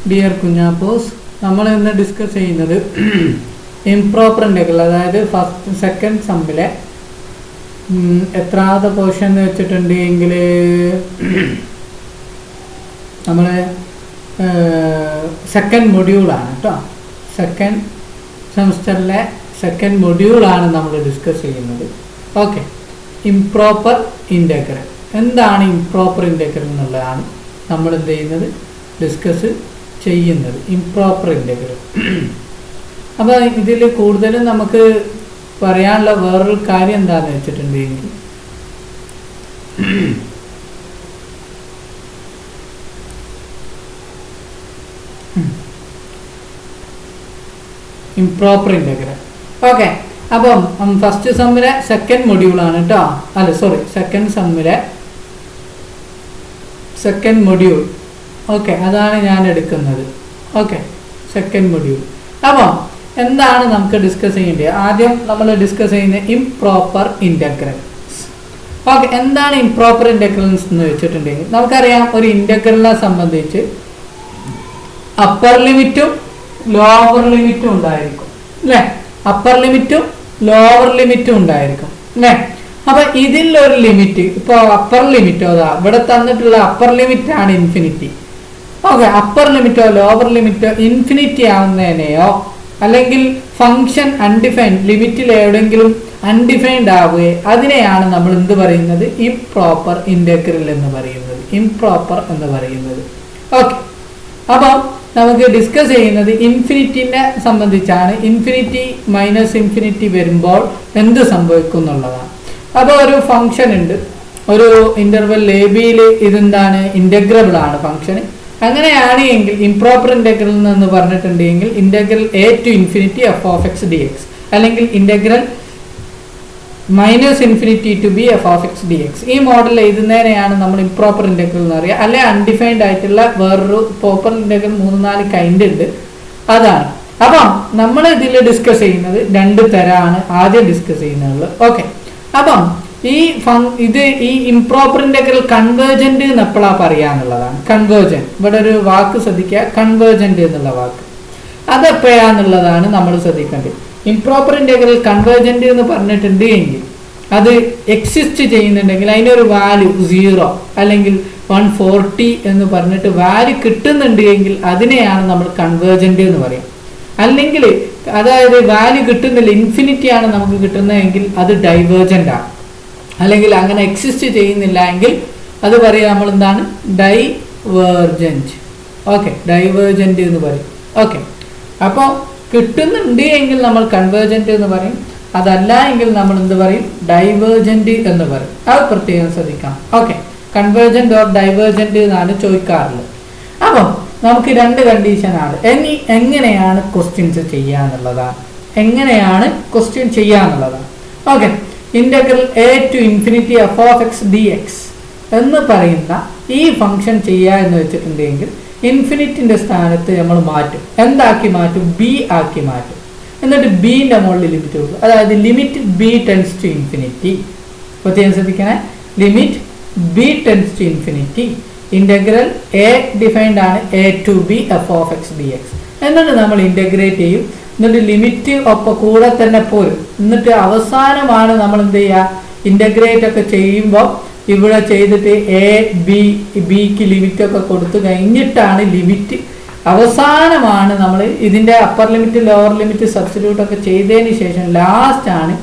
Dear കുഞ്ഞാപ്പോസ്, നമ്മൾ ഇന്ന് discuss ചെയ്യുന്നത് ഇംപ്രോപ്പർ ഇൻ്റഗ്രൽ, അതായത് ഫസ്റ്റ് സെക്കൻഡ് സമ്മിലെ എത്രാമത്തെ പോർഷൻ എന്ന് വെച്ചിട്ടുണ്ടെങ്കിൽ നമ്മൾ സെക്കൻഡ് മൊഡ്യൂളാണ് കേട്ടോ. സെക്കൻഡ് സെമസ്റ്ററിലെ സെക്കൻഡ് മൊഡ്യൂളാണ് നമ്മൾ ഡിസ്കസ് ചെയ്യുന്നത്. ഓക്കെ, ഇംപ്രോപ്പർ ഇൻ്റഗ്രൽ എന്താണ് ഇംപ്രോപ്പർ ഇൻ്റഗ്രൽ എന്നുള്ളതാണ് നമ്മൾ എന്ത് ചെയ്യുന്നത്, ഡിസ്കസ് ചെയ്യുന്നത്. Improper integral. അപ്പോൾ ഇതിൽ കൂടുതലും നമുക്ക് പറയാനുള്ള വേറൊരു കാര്യം എന്താണെന്ന് വെച്ചിട്ടുണ്ടെങ്കിൽ ഇംപ്രോപ്പർ ഇൻ്റഗ്രൽ. ഓക്കെ, അപ്പം ഫസ്റ്റ് സമ്മിലെ സെക്കൻഡ് മൊഡ്യൂളാണ് കേട്ടോ. അല്ല സോറി, സെക്കൻഡ് സമ്മിലെ സെക്കൻഡ് മൊഡ്യൂൾ. ഓക്കെ, അതാണ് ഞാൻ എടുക്കുന്നത്. Okay, second module. അപ്പോൾ എന്താണ് നമുക്ക് ഡിസ്കസ് ചെയ്യേണ്ടത്? ആദ്യം നമ്മൾ ഡിസ്കസ് ചെയ്യുന്നത് ഇംപ്രോപ്പർ ഇൻ്റഗ്രൽസ്. ഓക്കെ, എന്താണ് ഇംപ്രോപ്പർ ഇൻ്റഗ്രൽസ് എന്ന് വെച്ചിട്ടുണ്ടെങ്കിൽ നമുക്കറിയാം, ഒരു ഇൻ്റഗ്രലിനെ സംബന്ധിച്ച് അപ്പർ ലിമിറ്റും ലോവർ ലിമിറ്റും ഉണ്ടായിരിക്കും അല്ലേ? അപ്പർ ലിമിറ്റും ലോവർ ലിമിറ്റും ഉണ്ടായിരിക്കും അല്ലേ? അപ്പൊ ഇതിലൊരു ലിമിറ്റ്, ഇപ്പോൾ അപ്പർ ലിമിറ്റോ ഇവിടെ തന്നിട്ടുള്ള അപ്പർ ലിമിറ്റ് ആണ് ഇൻഫിനിറ്റി. ഓക്കെ, അപ്പർ ലിമിറ്റോ ലോവർ ലിമിറ്റോ ഇൻഫിനിറ്റി ആവുന്നതിനെയോ അല്ലെങ്കിൽ ഫംഗ്ഷൻ അൺഡിഫൈൻഡ് ലിമിറ്റിൽ എവിടെയെങ്കിലും അൺഡിഫൈൻഡ് ആവുകയോ അതിനെയാണ് നമ്മൾ എന്ത് പറയുന്നത്, ഇംപ്രോപ്പർ ഇൻ്റഗ്രൽ എന്ന് പറയുന്നത്. ഇംപ്രോപ്പർ എന്ന് പറയുന്നത്. ഓക്കെ, അപ്പം നമുക്ക് ഡിസ്കസ് ചെയ്യുന്നത് ഇൻഫിനിറ്റിനെ സംബന്ധിച്ചാണ്. ഇൻഫിനിറ്റി മൈനസ് ഇൻഫിനിറ്റി വരുമ്പോൾ എന്ത് സംഭവിക്കും എന്നുള്ളതാണ്. അപ്പോൾ ഒരു ഫംഗ്ഷൻ ഉണ്ട്, ഒരു ഇന്റർവെൽ എ ബിയിൽ ഇതെന്താണ്, ഇൻ്റഗ്രബിൾ ആണ് ഫംഗ്ഷൻ. അങ്ങനെയാണ് എങ്കിൽ ഇംപ്രോപ്പർ ഇൻ്റഗ്രൽ എന്ന് പറഞ്ഞിട്ടുണ്ടെങ്കിൽ integral A to infinity F of X D X, അല്ലെങ്കിൽ integral minus infinity to B F of X D X. ഈ മോഡൽ എഴുതുന്നതിനെയാണ് നമ്മൾ ഇംപ്രോപ്പർ ഇൻ്റഗ്രൽ എന്ന് പറയുക. അല്ലെ അൺഡിഫൈൻഡ് ആയിട്ടുള്ള വേറൊരു പ്രോപ്പർ ഇൻ്റഗ്രൽ 3-4 കൈൻഡ് ഉണ്ട്, അതാണ്. അപ്പം നമ്മൾ ഇതിൽ ഡിസ്കസ് ചെയ്യുന്നത് 2 തരമാണ് ആദ്യം ഡിസ്കസ് ചെയ്യുന്നത്. ഓക്കെ, അപ്പം ഈ ഇംപ്രോപ്പർ ഇൻ്റഗ്രൽ കൺവേർജന്റ് എന്ന് എപ്പോഴാണ് പറയാന്നുള്ളതാണ്. കൺവേർജന്റ്, ഇവിടെ ഒരു വാക്ക് ശ്രദ്ധിക്കുക, കൺവേർജന്റ് എന്നുള്ള വാക്ക്. അതെപ്പോഴാന്നുള്ളതാണ് നമ്മൾ ശ്രദ്ധിക്കേണ്ടത്. ഇംപ്രോപ്പർ ഇൻ്റഗ്രൽ കൺവേർജന്റ് എന്ന് പറഞ്ഞിട്ടുണ്ട് എങ്കിൽ അത് എക്സിസ്റ്റ് ചെയ്യുന്നുണ്ടെങ്കിൽ അതിനൊരു വാല്യൂ 0 അല്ലെങ്കിൽ 140 എന്ന് പറഞ്ഞിട്ട് വാല്യൂ കിട്ടുന്നുണ്ട് എങ്കിൽ അതിനെയാണ് നമ്മൾ കൺവേർജന്റ് എന്ന് പറയും. അല്ലെങ്കിൽ അതായത് വാല്യൂ കിട്ടുന്നില്ല, ഇൻഫിനിറ്റി ആണ് നമുക്ക് കിട്ടുന്നതെങ്കിൽ അത് ഡൈവേർജന്റ് ആണ്. അല്ലെങ്കിൽ അങ്ങനെ എക്സിസ്റ്റ് ചെയ്യുന്നില്ല എങ്കിൽ അത് പറയാം നമ്മൾ എന്താണ്, ഡൈവേർജന്റ്. ഓക്കെ, ഡൈവേർജന്റ് എന്ന് പറയും. ഓക്കെ, അപ്പോൾ കിട്ടുന്നുണ്ട് എങ്കിൽ നമ്മൾ കൺവേർജന്റ് എന്ന് പറയും, അതല്ല എങ്കിൽ നമ്മൾ എന്ത് പറയും, ഡൈവേർജന്റ് എന്ന് പറയും. അത് പ്രത്യേകം ശ്രദ്ധിക്കാം. ഓക്കെ, കൺവേർജന്റ് ഓർ ഡൈവേർജന്റ് എന്നാണ് ചോദിക്കാറുള്ളത്. അപ്പം നമുക്ക് 2 കണ്ടീഷനാണ്. എങ്ങനെയാണ് ക്വസ്റ്റ്യൻസ് ചെയ്യാന്നുള്ളതാണ്. എങ്ങനെയാണ് ക്വസ്റ്റ്യൻ ചെയ്യാന്നുള്ളതാണ്. Okay, integral A to infinity F of X D X എന്ന് പറയുന്ന ഈ ഫംഗ്ഷൻ ചെയ്യുക എന്ന് വെച്ചിട്ടുണ്ടെങ്കിൽ ഇൻഫിനിറ്റിന്റെ സ്ഥാനത്ത് നമ്മൾ മാറ്റും. എന്താക്കി മാറ്റും, ബി ആക്കി മാറ്റും. എന്നിട്ട് ബിന്റെ മുകളിൽ ലിമിറ്റ് കൊടുക്കും. അതായത് limit B tends to infinity. പ്രത്യേകം ശ്രദ്ധിക്കണേ, limit B tends to infinity. Integral A defined ആണ് A to B F of X D X. എന്നിട്ട് നമ്മൾ ഇന്റഗ്രേറ്റ് ചെയ്യും. എന്നിട്ട് ലിമിറ്റ് ഒപ്പം കൂടെ തന്നെ പോരും. എന്നിട്ട് അവസാനമാണ് നമ്മൾ എന്ത് ചെയ്യുക, ഇന്റഗ്രേറ്റ് ഒക്കെ ചെയ്യുമ്പോൾ ഇവിടെ ചെയ്തിട്ട് എ ബിക്ക് ലിമിറ്റ് ഒക്കെ കൊടുത്തു കഴിഞ്ഞിട്ടാണ് ലിമിറ്റ് അവസാനമാണ് നമ്മൾ ഇതിൻ്റെ upper limit lower limit substitute ഒക്കെ ചെയ്തതിന് ശേഷം ലാസ്റ്റ് ആണ്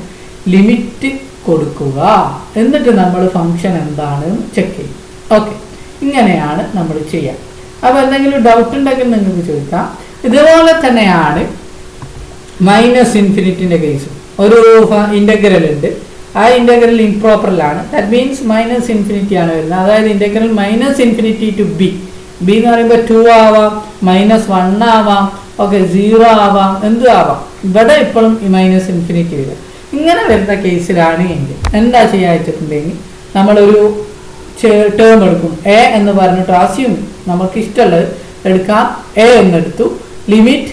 ലിമിറ്റ് കൊടുക്കുക. എന്നിട്ട് നമ്മൾ ഫംഗ്ഷൻ എന്താണെന്ന് ചെക്ക് ചെയ്യും. ഓക്കെ, ഇങ്ങനെയാണ് നമ്മൾ ചെയ്യുക. അപ്പോൾ എന്തെങ്കിലും ഡൗട്ട് ഉണ്ടെങ്കിൽ നിങ്ങൾക്ക് ചോദിക്കാം. ഇതുപോലെ തന്നെയാണ് മൈനസ് ഇൻഫിനിറ്റിൻ്റെ കേസും. ഒരു ഇൻ്റഗ്രൽ ഉണ്ട്, ആ ഇൻ്റഗ്രൽ ഇംപ്രോപ്പറിലാണ്. ദാറ്റ് മീൻസ് മൈനസ് ഇൻഫിനിറ്റി ആണ് വരുന്നത്. അതായത് integral minus infinity to B. B എന്ന് പറയുമ്പോൾ 2 ആവാം, -1 ആവാം, ഓക്കെ 0 ആവാം, എന്തും ആവാം. ഇവിടെ ഇപ്പോഴും മൈനസ് ഇൻഫിനിറ്റി വരിക. ഇങ്ങനെ വരുന്ന കേസിലാണ് എങ്കിൽ എന്താ ചെയ്യുക വെച്ചിട്ടുണ്ടെങ്കിൽ നമ്മളൊരു ടേം എടുക്കും. എ എന്ന് പറഞ്ഞിട്ട് അസ്യൂം നമുക്ക് ഇഷ്ടമുള്ളത് എടുക്കാം. എ എന്നെടുത്തു, limit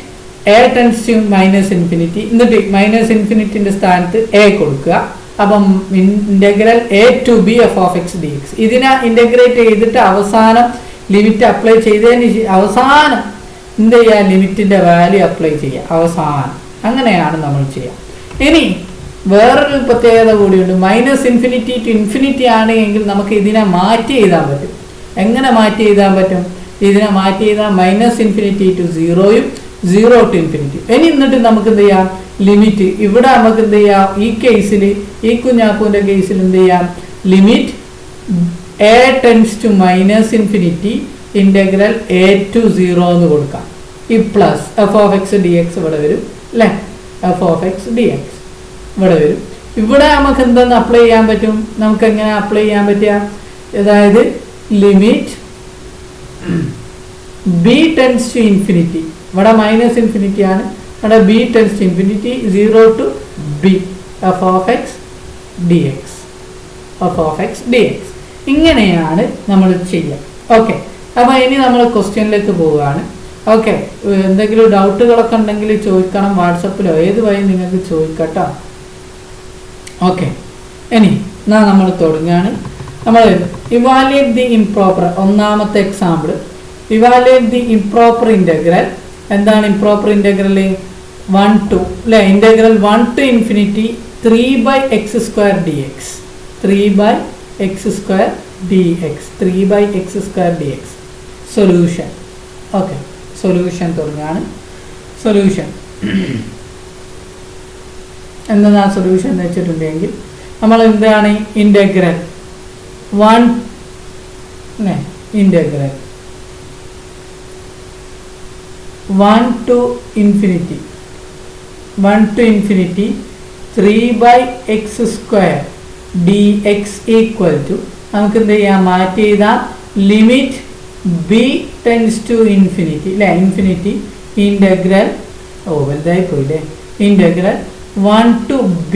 A tends to minus infinity. എന്നിട്ട് മൈനസ് ഇൻഫിനിറ്റിന്റെ സ്ഥാനത്ത് എ കൊടുക്കുക. അപ്പം integral A to B F of X D X. ഇതിനെ ഇന്റഗ്രേറ്റ് ചെയ്തിട്ട് അവസാനം ലിമിറ്റ് അപ്ലൈ ചെയ്തതിന് അവസാനം എന്ത് ചെയ്യുക, ലിമിറ്റിൻ്റെ വാല്യൂ അപ്ലൈ ചെയ്യുക അവസാനം. അങ്ങനെയാണ് നമ്മൾ ചെയ്യുക. ഇനി വേറൊരു പ്രത്യേകത കൂടിയുണ്ട്. -∞ to ഇൻഫിനിറ്റി ആണ് എങ്കിൽ നമുക്ക് ഇതിനെ മാറ്റി എഴുതാൻ പറ്റും. എങ്ങനെ മാറ്റി എഴുതാൻ പറ്റും? ഇതിനെ മാറ്റി എഴുതാൻ -∞ to 0യും 0 to ഇൻഫിനിറ്റി. ഇനി എന്നിട്ട് നമുക്ക് എന്ത് ചെയ്യാം, ലിമിറ്റ് ഇവിടെ നമുക്ക് എന്ത് ചെയ്യാം, ഈ കേസിൽ ഈ കുഞ്ഞാപ്പൂൻ്റെ കേസിൽ എന്ത് ചെയ്യാം, limit a tends to -∞ integral a to 0 എന്ന് കൊടുക്കാം. ഈ പ്ലസ് f(x) dx ഇവിടെ വരും അല്ലേ, f(x) dx ഇവിടെ വരും. ഇവിടെ നമുക്ക് എന്തെന്ന് അപ്ലൈ ചെയ്യാൻ പറ്റും, നമുക്ക് എങ്ങനെ അപ്ലൈ ചെയ്യാൻ പറ്റുക, അതായത് limit b tends to infinity, ഇവിടെ -∞ ആണ്, ഇവിടെ b tends to infinity 0 to b f(x) dx f(x) dx. ഇങ്ങനെയാണ് നമ്മൾ ചെയ്യുക. ഓക്കെ, അപ്പോൾ ഇനി നമ്മൾ ക്വസ്റ്റ്യനിലേക്ക് പോവുകയാണ്. ഓക്കെ, എന്തെങ്കിലും ഡൗട്ടുകളൊക്കെ ഉണ്ടെങ്കിൽ ചോദിക്കണം, വാട്സപ്പിലോ ഏത് വഴി നിങ്ങൾക്ക് ചോദിക്കട്ടോ. ഓക്കെ, ഇനി നമ്മൾ തുടങ്ങുകയാണ്. നമ്മൾ ഇവാലുവേറ്റ് ദി ഇംപ്രോപ്പർ, ഒന്നാമത്തെ example evaluate the improper integral. എന്താണ് ഇംപ്രോപ്പർ ഇൻ്റഗ്രൽ? 1 to അല്ലേ, integral 1 to infinity 3/x² dx 3/x² dx 3/x² dx. Solution. Okay, solution തുടങ്ങുകയാണ്. സൊല്യൂഷൻ എന്താണ് സൊല്യൂഷൻ എന്ന് വെച്ചിട്ടുണ്ടെങ്കിൽ നമ്മൾ എന്താണ് integral 1 integral 1 to infinity 3/x² dx equal to നമുക്ക് എന്ത് ചെയ്യാം, മാറ്റി ചെയ്താൽ limit b tends to infinity അല്ലേ, ഇൻഫിനിറ്റി ഇൻ്റഗ്രൽ വലുതായി പോയില്ലേ, ഇൻ്റഗ്രൽ 1 to b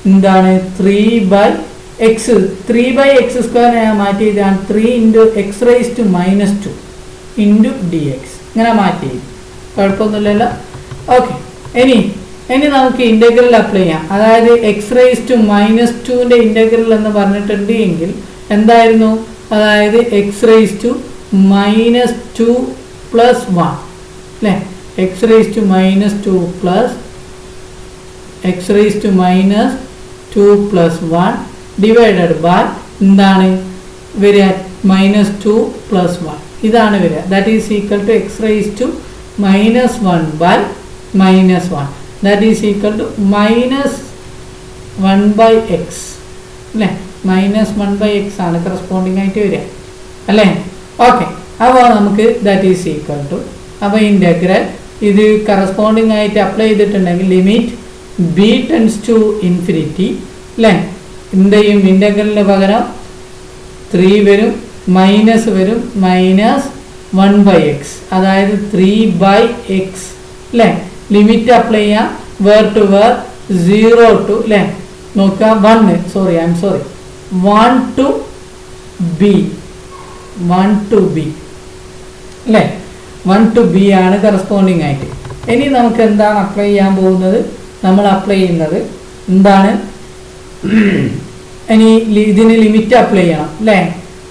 എന്താണ് 3/x² ഞാൻ മാറ്റി ചെയ്താണ് 3 × x raised to -2 × dx. ഇങ്ങനെ മാറ്റി ചെയ്യും, കുഴപ്പമൊന്നുമില്ലല്ലോ. ഓക്കെ, ഇനി നമുക്ക് ഇൻ്റഗ്രൽ അപ്ലൈ ചെയ്യാം. അതായത് x raised to -2ൻ്റെ ഇൻ്റഗ്രൽ എന്ന് പറഞ്ഞിട്ടുണ്ട് എങ്കിൽ എന്തായിരുന്നു, അതായത് x raised to -2 + 1 അല്ലേ, x raised to -2 plus x raised to -2 + 1 divided by എന്താണ് വരിക, -2 + 1 ഇതാണ് വരിക. That is equal to x raised to -1 by -1 that is equal to -1/x അല്ലേ, -1/x ആണ് കറസ്പോണ്ടിങ് ആയിട്ട് വരിക അല്ലേ. ഓക്കെ, അപ്പോൾ നമുക്ക് ദാറ്റ് ഈസ് ഈക്വൽ ടു, അപ്പോൾ ഇൻ്റഗ്രൽ ഇത് കറസ്പോണ്ടിങ് ആയിട്ട് അപ്ലൈ ചെയ്തിട്ടുണ്ടെങ്കിൽ limit b tends to infinity അല്ലേ, എന്ത് ചെയ്യും, ഇൻ്റഗ്രലിന് പകരം 3 വരും, മൈനസ് വരും, -1/x അതായത് 3/x അല്ലേ. ലിമിറ്റ് അപ്ലൈ ചെയ്യാം, വേർ ടു വേർ 0 to അല്ലേ, നോക്കുക 1 to b അല്ലേ, 1 to b ആണ് കറസ്പോണ്ടിങ് ആയിട്ട്. ഇനി നമുക്ക് എന്താണ് അപ്ലൈ ചെയ്യാൻ പോകുന്നത്, നമ്മൾ അപ്ലൈ ചെയ്യുന്നത് എന്താണ്, ഇനി ഇതിന് ലിമിറ്റ് അപ്ലൈ ചെയ്യണം അല്ലേ,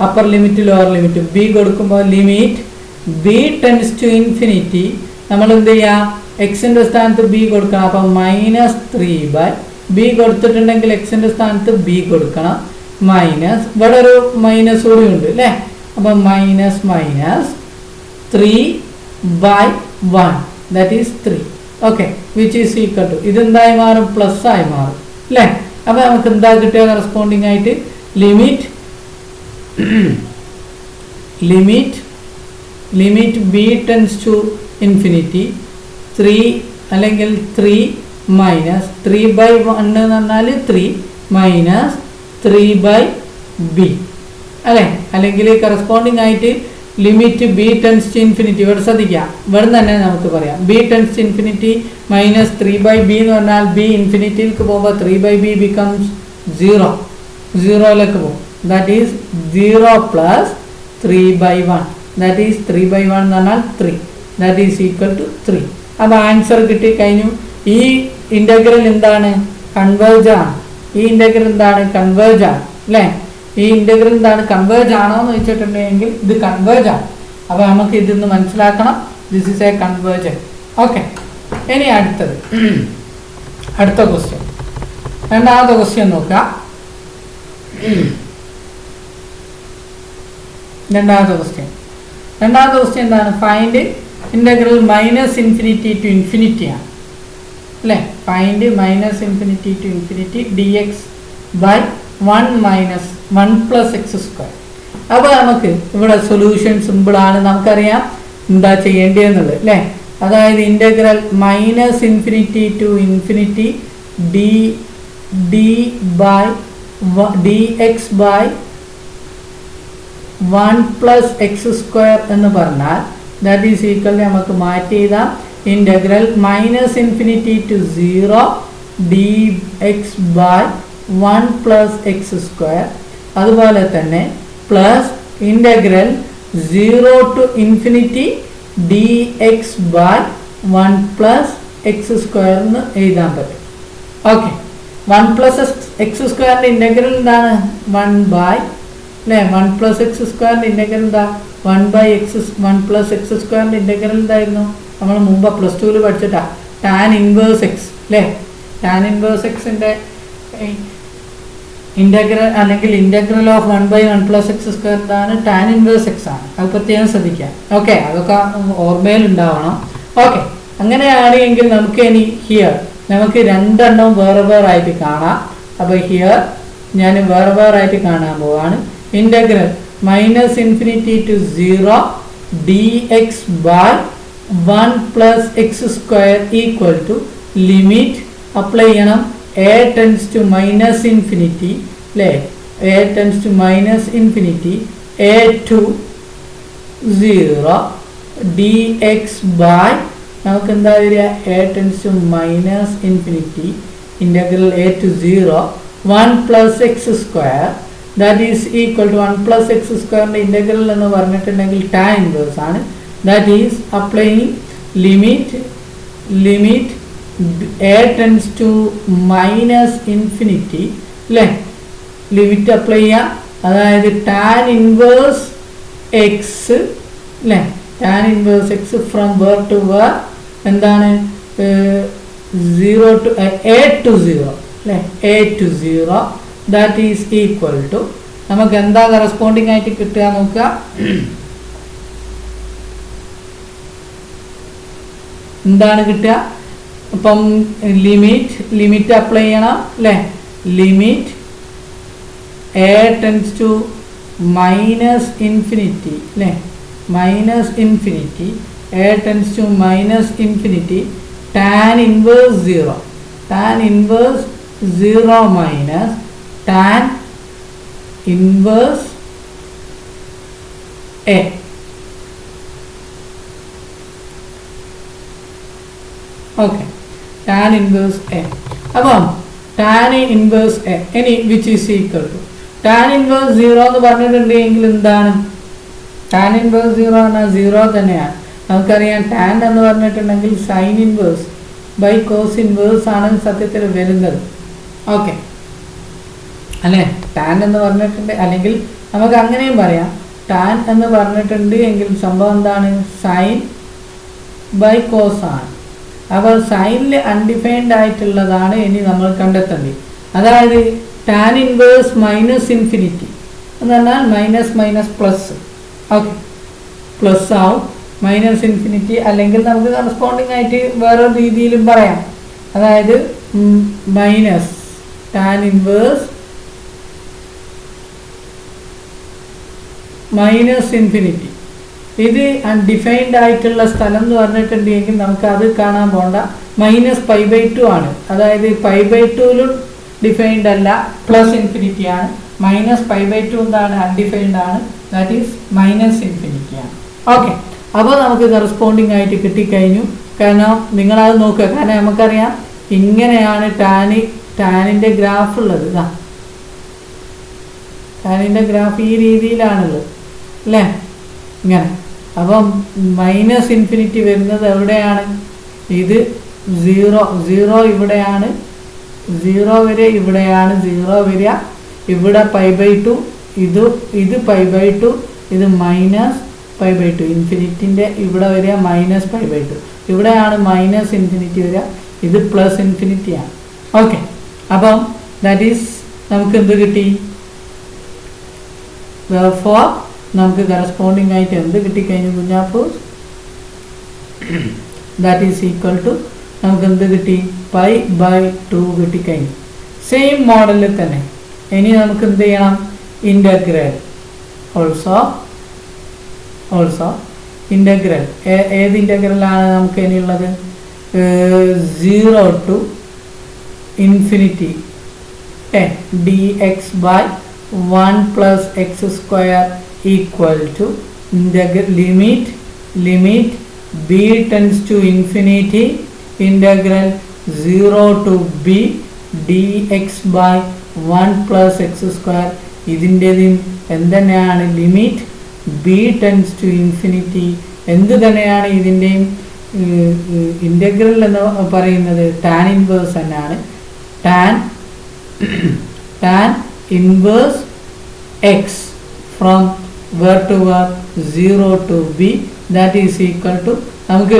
upper limit lower limit. b കൊടുക്കുമ്പോൾ limit b tends to infinity നമ്മൾ എന്ത് ചെയ്യുക, എക്സിൻ്റെ സ്ഥാനത്ത് b കൊടുക്കണം. അപ്പം -3/b കൊടുത്തിട്ടുണ്ടെങ്കിൽ എക്സിൻ്റെ സ്ഥാനത്ത് b കൊടുക്കണം, മൈനസ് ഇവിടെ ഒരു മൈനസ് കൂടി ഉണ്ട് അല്ലേ, അപ്പം -3/1 that is 3. Okay, which is equal to ഇതെന്തായി മാറും, പ്ലസ് ആയി മാറും അല്ലേ. അപ്പോൾ നമുക്ക് എന്താ കിട്ടുക, കറസ്പോണ്ടിങ് ആയിട്ട് limit b tends to infinity 3 അല്ലെങ്കിൽ 3 മൈനസ് 3/1 എന്ന് പറഞ്ഞാൽ 3 മൈനസ് 3/b അല്ലേ, അല്ലെങ്കിൽ കറസ്പോണ്ടിങ് ആയിട്ട് limit b tends to infinity ഇവിടെ ശ്രദ്ധിക്കാം, ഇവിടെ തന്നെ നമുക്ക് പറയാം b tends to infinity -3/b എന്ന് പറഞ്ഞാൽ b ഇൻഫിനിറ്റിയിലേക്ക് പോകുമ്പോൾ 3/b becomes 0ലേക്ക് പോകും. ദാറ്റ് ഈസ് 0 + 3/1 ദാറ്റ് ഈസ് 3/1 എന്ന് പറഞ്ഞാൽ 3 ദാറ്റ് ഈസ് ഈക്വൽ ടു 3. അപ്പോൾ ആൻസർ കിട്ടി കഴിഞ്ഞു. ഈ ഇൻ്റഗ്രൽ എന്താണ്, കൺവേർജ് ആണ്. ഈ ഇൻ്റഗ്രൽ എന്താണ്, കൺവേർജ് ആണ് അല്ലേ. ഈ ഇൻ്റഗ്രൽ എന്താണ്, കൺവേർജ് ആണോ എന്ന് വെച്ചിട്ടുണ്ടെങ്കിൽ ഇത് കൺവേർജ് ആണ്. അപ്പോൾ നമുക്ക് ഇതിന്ന് മനസ്സിലാക്കണം this is A convergent. Okay, ഇനി അടുത്തത് അടുത്ത ക്വസ്റ്റ്യൻ, രണ്ടാമത്തെ ക്വസ്റ്റ്യൻ നോക്കാം. രണ്ടാമത്തെ ക്വസ്റ്റ്യൻ എന്താണ്? Find integral minus infinity to infinity ആണ് അല്ലേ? Find minus infinity to infinity d x by 1 plus x square. അപ്പോൾ നമുക്ക് ഇവിടെ സൊല്യൂഷൻ സിമ്പിളാണ്, നമുക്കറിയാം എന്താ ചെയ്യേണ്ടതെന്നുള്ളത് അല്ലേ? അതായത് integral minus infinity to infinity d x by 1 plus x square എന്ന് പറഞ്ഞാൽ ദാറ്റ് ഈസ് ഈക്വൽ നമുക്ക് മാറ്റി എഴുതാം integral minus infinity to 0 d x by 1 plus x square. അതുപോലെ തന്നെ plus integral 0 to infinity d x by 1 plus x square എന്ന് എഴുതാൻ പറ്റും. ഓക്കെ, 1 പ്ലസ് എക്സ് സ്ക്വയറിൻ്റെ ഇൻ്റഗ്രൽ എന്താണ്? 1 ബൈ അല്ലേ? 1 പ്ലസ് എക്സ് സ്ക്വയറിൻ്റെ ഇൻ്റഗ്രൽ എന്താ? 1 പ്ലസ് എക്സ് സ്ക്വയറിൻ്റെ ഇൻ്റഗ്രൽ എന്തായിരുന്നു? നമ്മൾ മുമ്പ് +2 പഠിച്ചിട്ടാ ടാൻ ഇൻവേഴ്സ് എക്സ് അല്ലേ? ടാൻ ഇൻവേഴ്സ് എക്സിൻ്റെ ഇൻ്റഗ്രൽ അല്ലെങ്കിൽ integral of 1/1 plus x square എന്താണ്? ടാൻ ഇൻവേഴ്സ് എക്സ് ആണ്. അത് പ്രത്യേകം ശ്രദ്ധിക്കാം. ഓക്കെ, അതൊക്കെ ഓർമ്മയിൽ ഉണ്ടാവണം. ഓക്കെ, അങ്ങനെയാണെങ്കിൽ നമുക്ക് ഇനി ഹിയർ നമുക്ക് രണ്ടെണ്ണം വേറെ ആയിട്ട് കാണാം. അപ്പോൾ ഹിയർ ഞാൻ വേറെ ആയിട്ട് കാണാൻ പോവാണ്. Integral minus infinity to 0 d x by 1 plus x square equal to limit apply ചെയ്യണം. a tends to minus infinity അല്ലേ? a tends to minus infinity a to 0 dx by നമുക്ക് എന്താ വരിക? a tends to minus infinity integral a to 0 1 plus x square that is equal to 1 plus x square integral എന്ന് പറഞ്ഞിട്ടുണ്ടെങ്കിൽ tan inverse ആണ്. that is applying limit a tends to minus infinity അല്ലേ? Limit apply ചെയ്യാം. അതായത് tan inverse x അല്ലേ? Tan inverse x from where to where എന്താണ്? 0 to a to 0 അല്ലേ? a to 0 that is equal to നമുക്ക് എന്താ corresponding ആയിട്ട് കിട്ടുക നോക്കുക. എന്താണ് കിട്ടുക? അപ്പം ലിമിറ്റ് അപ്ലൈ ചെയ്യണം അല്ലേ? Limit a tends to minus infinity അല്ലേ? Minus infinity a tends to minus infinity tan inverse 0 minus tan inverse a. Okay, tan inverse a. അപ്പം tan inverse a ഇനി which is equal to tan inverse 0 എന്ന് പറഞ്ഞിട്ടുണ്ടെങ്കിൽ എന്താണ്? tan inverse 0 എന്നാൽ 0 തന്നെയാണ്. നമുക്കറിയാം tan എന്ന് പറഞ്ഞിട്ടുണ്ടെങ്കിൽ sin inverse by cos inverse ആണ് സത്യത്തിൽ വരുന്നത്. ഓക്കെ അല്ലേ? tan എന്ന് പറഞ്ഞിട്ടുണ്ട്, അല്ലെങ്കിൽ നമുക്ക് അങ്ങനെയും പറയാം. tan എന്ന് പറഞ്ഞിട്ടുണ്ട് എങ്കിൽ സംഭവം എന്താണ്? sin ബൈ cos ആണ്. അപ്പോൾ സൈനിൽ അൺഡിഫൈൻഡ് ആയിട്ടുള്ളതാണ് ഇനി നമ്മൾ കണ്ടെത്തേണ്ടത്. അതായത് ടാൻ ഇൻവേഴ്സ് മൈനസ് ഇൻഫിനിറ്റി എന്ന് പറഞ്ഞാൽ മൈനസ് പ്ലസ്. ഓക്കെ, പ്ലസ് ആവും മൈനസ് ഇൻഫിനിറ്റി, അല്ലെങ്കിൽ നമുക്ക് കറസ്പോണ്ടിങ് ആയിട്ട് വേറെ രീതിയിലും പറയാം. അതായത് minus tan inverse minus infinity. ഇത് അൺഡിഫൈൻഡ് ആയിട്ടുള്ള സ്ഥലം എന്ന് പറഞ്ഞിട്ടുണ്ടെങ്കിൽ നമുക്ക് അത് കാണാൻ പോകണ്ട. -π/2 ആണ്. അതായത് π/2ലും ഡിഫൈൻഡ് അല്ല, പ്ലസ് ഇൻഫിനിറ്റി ആണ്. -π/2 എന്താണ്? അൺഡിഫൈൻഡ് ആണ്. ദാറ്റ് ഈസ് മൈനസ് ഇൻഫിനിറ്റി ആണ്. ഓക്കെ, അപ്പോൾ നമുക്ക് കറസ്പോണ്ടിങ് ആയിട്ട് കിട്ടിക്കഴിഞ്ഞു. കാരണം നിങ്ങളത് നോക്കുക. കാരണം നമുക്കറിയാം ഇങ്ങനെയാണ് ടാനിൻ്റെ ഗ്രാഫ് ഉള്ളത്. ടാനിൻ്റെ ഗ്രാഫ് ഈ രീതിയിലാണുള്ളത് അല്ലേ? ഇങ്ങനെ. അപ്പം മൈനസ് ഇൻഫിനിറ്റി വരുന്നത് എവിടെയാണ്? ഇത് 0 ഇവിടെയാണ്, 0 വരെ ഇവിടെയാണ് 0 വരിക. ഇവിടെ π/2, ഇത് π/2, ഇത് മൈനസ് π/2. ഇൻഫിനിറ്റിൻ്റെ ഇവിടെ വരിക -π/2. ഇവിടെയാണ് -ഇൻഫിനിറ്റി വരിക, ഇത് +ഇൻഫിനിറ്റിയാണ്. ഓക്കെ, അപ്പം ദാറ്റ് ഈസ് നമുക്ക് എന്ത് കിട്ടി? therefore നമുക്ക് കറസ്പോണ്ടിങ് ആയിട്ട് എന്ത് കിട്ടിക്കഴിഞ്ഞു Kunjappu? That is equal to നമുക്ക് എന്ത് കിട്ടി? π/2 കിട്ടിക്കഴിഞ്ഞു. സെയിം മോഡലിൽ തന്നെ ഇനി നമുക്ക് എന്ത് ചെയ്യണം? ഇൻ്റഗ്രൽ ഓൾസോ ഇൻ്റഗ്രൽ ഏത് ഇൻ്റഗ്രലാണ് നമുക്ക് ഇനിയുള്ളത്? 0 to infinity dx/1 + x² equal to limit b tends to infinity integral 0 to b dx/1 + x². ഇതിൻ്റെതും എന്തുതന്നെയാണ്? Limit b tends to infinity. എന്ത് തന്നെയാണ് ഇതിൻ്റെയും ഇൻ്റഗ്രൽ എന്ന് പറയുന്നത്? ടാൻ ഇൻവേഴ്സ് തന്നെയാണ്. Tan inverse x from where to where? 0 to b. That is equal to നമുക്ക്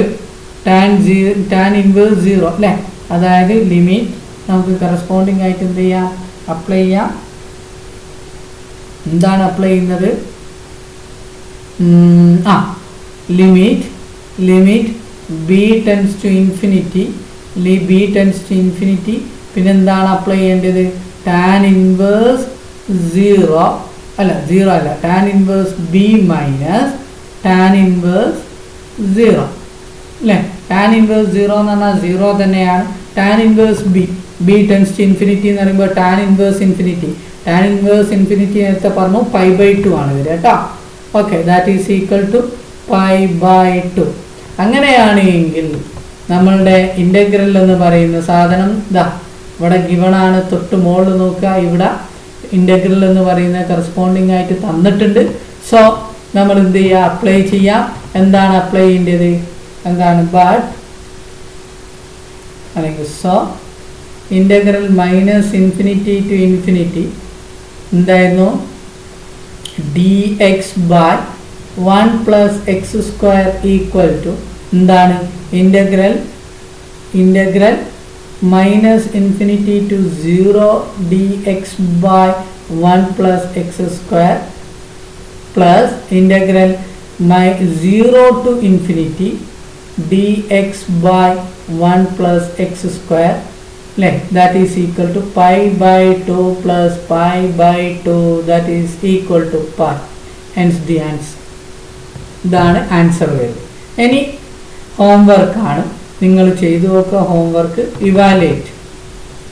tan inverse 0 അല്ലേ? അതായത് ലിമിറ്റ് നമുക്ക് കറസ്പോണ്ടിങ് ആയിട്ട് എന്ത് ചെയ്യാം? അപ്ലൈ ചെയ്യാം. എന്താണ് അപ്ലൈ ചെയ്യുന്നത്? Limit b tends to infinity പിന്നെ എന്താണ് അപ്ലൈ ചെയ്യേണ്ടത്? ടാൻ ഇൻവേഴ്സ് 0 അല്ല tan inverse b minus tan inverse 0 അല്ലേ? ടാൻ ഇൻവേഴ്സ് 0 എന്ന് പറഞ്ഞാൽ 0 തന്നെയാണ്. Tan inverse b tends to infinity എന്ന് പറയുമ്പോൾ ടാൻ ഇൻവേഴ്സ് ഇൻഫിനിറ്റി നേരത്തെ പറഞ്ഞു π/2 ആണ് വരിക കേട്ടോ. Okay, that is equal to π/2. അങ്ങനെയാണ് എങ്കിൽ നമ്മളുടെ ഇൻ്റഗ്രൽ എന്ന് പറയുന്ന സാധനം ഇവിടെ ഗിവണാണ്. തൊട്ട് മുകളിൽ നോക്കുക, ഇവിടെ ഇൻ്റഗ്രൽ എന്ന് പറയുന്ന കറസ്പോണ്ടിങ് ആയിട്ട് തന്നിട്ടുണ്ട്. സോ നമ്മൾ എന്ത് ചെയ്യുക? അപ്ലൈ ചെയ്യാം. എന്താണ് അപ്ലൈ ചെയ്യേണ്ടത്? എന്താണ്? ബട്ട് അല്ലെങ്കിൽ so integral -infinity to infinity എന്തായിരുന്നു? dx/1 + x² ഈക്വൽ ടു എന്താണ്? Integral -infinity to 0 dx/1 + x² plus integral 0 to infinity dx/1 + x² അല്ലേ? That is equal to π/2 + π/2 that is equal to π. Hence the answer. ഇതാണ് answer വരുന്നത്. ഇനി ഹോംവർക്കാണ്, നിങ്ങൾ ചെയ്തു നോക്കുക. Homework evaluate.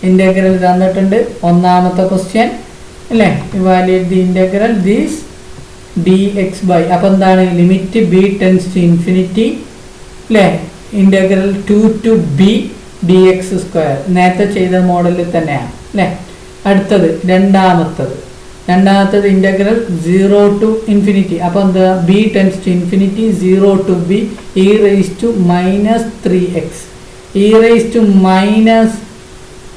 Integral തന്നിട്ടുണ്ട്. ഒന്നാമത്തെ ക്വസ്റ്റ്യൻ അല്ലേ? Evaluate the integral this dx/, അപ്പം എന്താണ്? Limit b tends to infinity അല്ലേ? Integral 2 to b dx². നേരത്തെ ചെയ്ത മോഡലിൽ തന്നെയാണ് അല്ലേ? അടുത്തത് രണ്ടാമത്തത് ഇൻ്റഗ്രൽ 0 to infinity. അപ്പോൾ എന്താ? b tends to infinity 0 to b e⁻³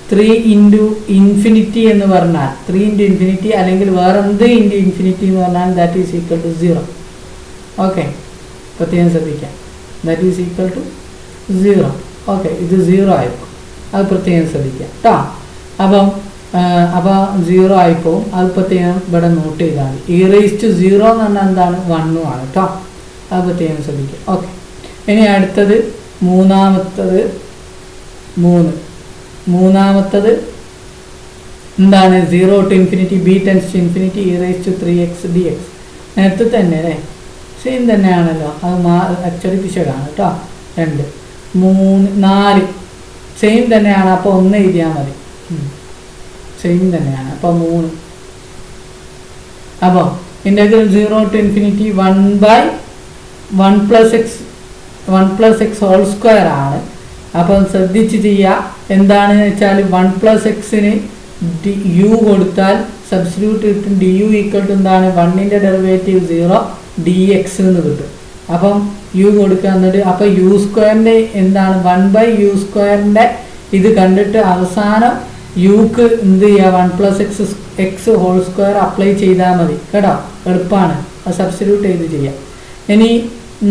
e⁻³ into infinity എന്ന് പറഞ്ഞാൽ 3 ഇൻറ്റു ഇൻഫിനിറ്റി അല്ലെങ്കിൽ വേറെ എന്ത് ഇൻറ്റു ഇൻഫിനിറ്റി എന്ന് പറഞ്ഞാൽ that is equal to 0. Okay, പ്രത്യേകം ശ്രദ്ധിക്കാം. That is equal to 0. Okay, ഇത് 0 ആയിരിക്കും. അത് പ്രത്യേകം ശ്രദ്ധിക്കാം കേട്ടോ. അപ്പോൾ 0 ആയിപ്പോവും. അത് പ്രത്യേകം ഇവിടെ നോട്ട് ചെയ്താൽ മതി. e⁻0 എന്ന് പറഞ്ഞാൽ എന്താണ്? 1 ആണ് കേട്ടോ. അത് പ്രത്യേകം ശ്രദ്ധിക്കാം. ഓക്കെ, ഇനി അടുത്തത് മൂന്നാമത്തത് എന്താണ്? 0 to infinity b tends to infinity e⁻³ dx. നേരത്തെ തന്നെ അല്ലേ? സെയിം തന്നെയാണല്ലോ. അത് അച്ചടി പിശകാണ് കേട്ടോ. 2 3 4 സെയിം തന്നെയാണ്. അപ്പോൾ 1 എഴുതിയാൽ മതി. സെയിം തന്നെയാണ്. അപ്പോൾ 3. അപ്പോൾ ഇൻ്റഗ്രൽ 0 to infinity 1/1 + x² ആണ്. അപ്പം ശ്രദ്ധിച്ച് ചെയ്യുക. എന്താണെന്ന് വെച്ചാൽ 1 + xന് u കൊടുത്താൽ സബ്സ്റ്റിറ്റ്യൂട്ട് കിട്ടും. du ഈക്വൽ ടു എന്താണ്? 1ൻ്റെ ഡെറിവേറ്റീവ് 0 dx എന്ന് കിട്ടും. അപ്പം u കൊടുക്കുക എന്നിട്ട് അപ്പോൾ u² എന്താണ്? 1/u² ഇത് കണ്ടിട്ട് അവസാനം യുക്ക് എന്ത് ചെയ്യുക? 1 + x² അപ്ലൈ ചെയ്താൽ മതി കേട്ടോ. എളുപ്പമാണ്. അത് സബ്സ്റ്റിറ്റ്യൂട്ട് ചെയ്ത് ചെയ്യാം. ഇനി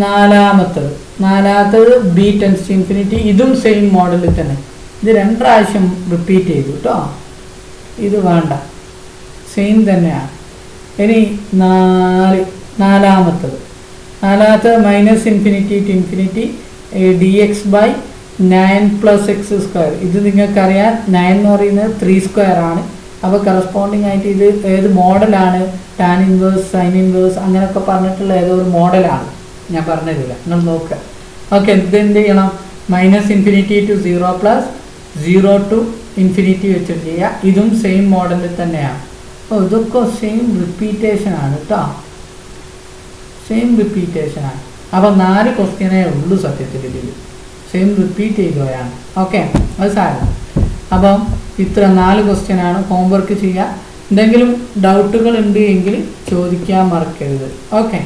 നാലാമത്തത് ബി ടെൻസ് ടു ഇൻഫിനിറ്റി. ഇതും സെയിം മോഡലിൽ തന്നെ. ഇത് 2 പ്രാവശ്യം റിപ്പീറ്റ് ചെയ്തു കേട്ടോ. ഇത് വേണ്ട, സെയിം തന്നെയാണ്. ഇനി നാലാമത്തത് minus infinity to infinity d x by 9 + x². ഇത് നിങ്ങൾക്കറിയാം 9 എന്ന് പറയുന്നത് 3² ആണ്. അപ്പോൾ കറസ്പോണ്ടിങ് ആയിട്ട് ഇത് ഏത് മോഡലാണ്? ടാൻ ഇൻവേഴ്സ്, സൈൻ ഇൻവേഴ്സ് അങ്ങനെയൊക്കെ പറഞ്ഞിട്ടുള്ള ഏതോ ഒരു മോഡലാണ്. ഞാൻ പറഞ്ഞില്ല, നിങ്ങൾ നോക്കുക. ഓക്കെ, ഇത് എന്ത് ചെയ്യണം? Minus infinity to 0 plus 0 to infinity വെച്ചിട്ട് ചെയ്യുക. ഇതും സെയിം മോഡലിൽ തന്നെയാണ്. അപ്പോൾ ഇതൊക്കെ സെയിം റിപ്പീറ്റേഷൻ ആണ് കേട്ടോ, സെയിം റിപ്പീറ്റേഷൻ ആണ്. അപ്പോൾ 4 ക്വസ്റ്റ്യനേ ഉള്ളൂ സത്യത്തിൽ ഇതിൽ, സെയിം റിപ്പീറ്റ് ചെയ്തവയാണ്. ഓക്കെ, അത് സാരം. അപ്പം ഇത്ര 4 ക്വസ്റ്റ്യനാണ്. ഹോംവർക്ക് ചെയ്യുക. എന്തെങ്കിലും ഡൗട്ടുകൾ ഉണ്ട് എങ്കിൽ ചോദിക്കാൻ മറക്കരുത്. ഓക്കെ.